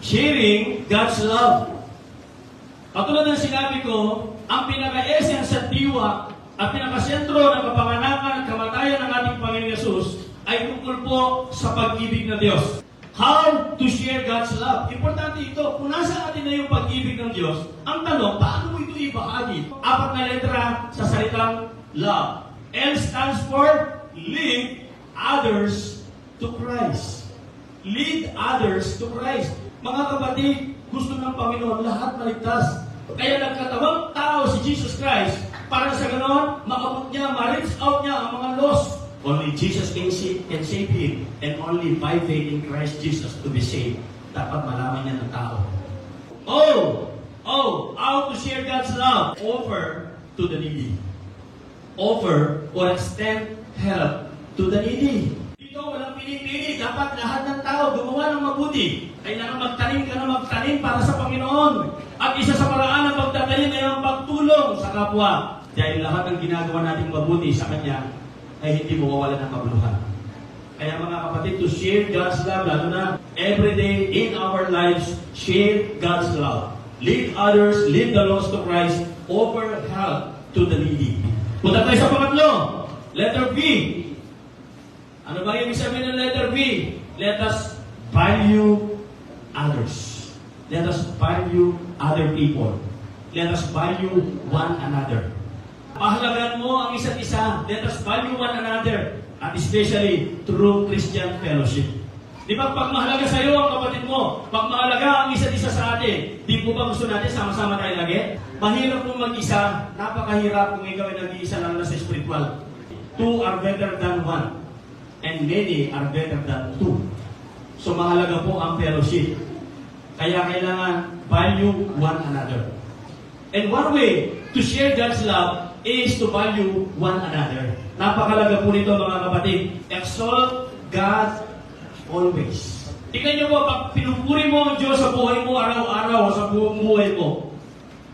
sharing God's love. Katulad ng sinabi ko, ang pinaka-essence sa diwa at pinaka-sentro ng kapanganakan at kamatayan ng ating Panginoon Yesus ay tungkol po sa pag-ibig ng Diyos. How to share God's love. Importante ito. Kung nasa atin na yung pag-ibig ng Diyos, ang tanong, paano mo ito ibahagi? 4 na letra sa salitang love. L stands for lead others to Christ. Lead others to Christ. Mga kapatid, gusto ng Panginoon lahat maligtas. Kaya nagkatawang tao si Jesus Christ para sa ganoon, maabot niya, ma-reach out niya ang mga lost. Only Jesus can save him, and only by faith in Christ Jesus to be saved. Dapat malaman niya ng tao. How to share God's love? Offer to the needy. Offer or extend help to the needy. Dito walang pinipili. Dapat lahat ng tao gumawa ng mabuti. Kailangan magtanim ka na magtanim para sa Panginoon. At isa sa paraan ng pagtatanim ay ang pagtulong sa kapwa. Dahil lahat ng ginagawa nating mabuti sa Kanya ay hindi mawawala ng kabuluhan. Kaya mga kapatid, to share God's love, lalo na every day in our lives, share God's love. Lead others, lead the lost to Christ, offer help to the needy. Punta tayo sa pangatlo. Letter B. Ano ba yung sabihin ng letter B? Let us value others. Let us value other people. Let us value one another. Pahalagaan mo ang isa't isa. Let us value one another. At especially through Christian fellowship. Di ba pag mahalaga sa iyo ang kapatid mo, pag mahalaga ang isa't isa sa atin, di po ba gusto natin sama-sama tayo lagi? Mahirap kung mag-isa, napakahirap kung ikaw ay nag-iisa lang na sa spiritual. 2 are better than 1, and many are better than 2. So mahalaga po ang fellowship. Kaya kailangan value one another. And one way to share God's love is to value one another. Napakalaga po nito mga kapatid. Exalt God always. Tingnan niyo po, pag pinupuri mo ang Diyos sa buhay mo, araw-araw, sa buong buhay mo,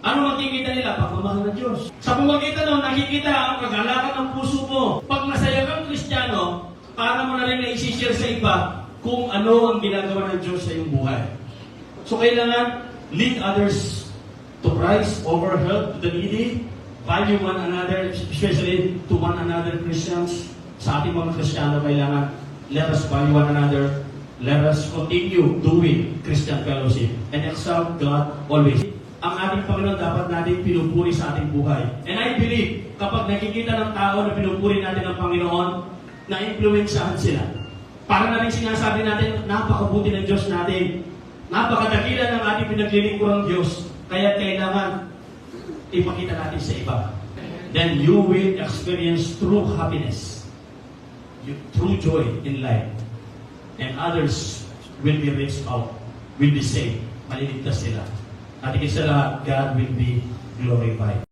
ano makikita nila? Pagmamahal ng Diyos. Sa pumagkita nun, nakikita ang kagalakan ng puso mo. Pag masaya kang Kristiyano, para mo na rin na-share sa iba kung ano ang ginagawa ng Diyos sa iyong buhay. So kailangan lead others to Christ, offer help to the needy, value one another, especially to one another Christians. Sa ating mga Kristiyano, kailangan let us value one another, let us continue doing Christian fellowship, and exalt God always. Ang ating Panginoon dapat natin pinupuri sa ating buhay. And I believe, kapag nakikita ng tao na pinupuri natin ang Panginoon, na-influensyahan sila. Para na rin sinasabi natin, napakabuti ng Diyos natin. Napakadakila ng ating pinaglilingkurang Diyos. Kaya kailangan ipakita natin sa iba. Then you will experience true happiness, true joy in life. And others will be reached out, will be saved. Maliligtas sila. At higit sa lahat, God will be glorified.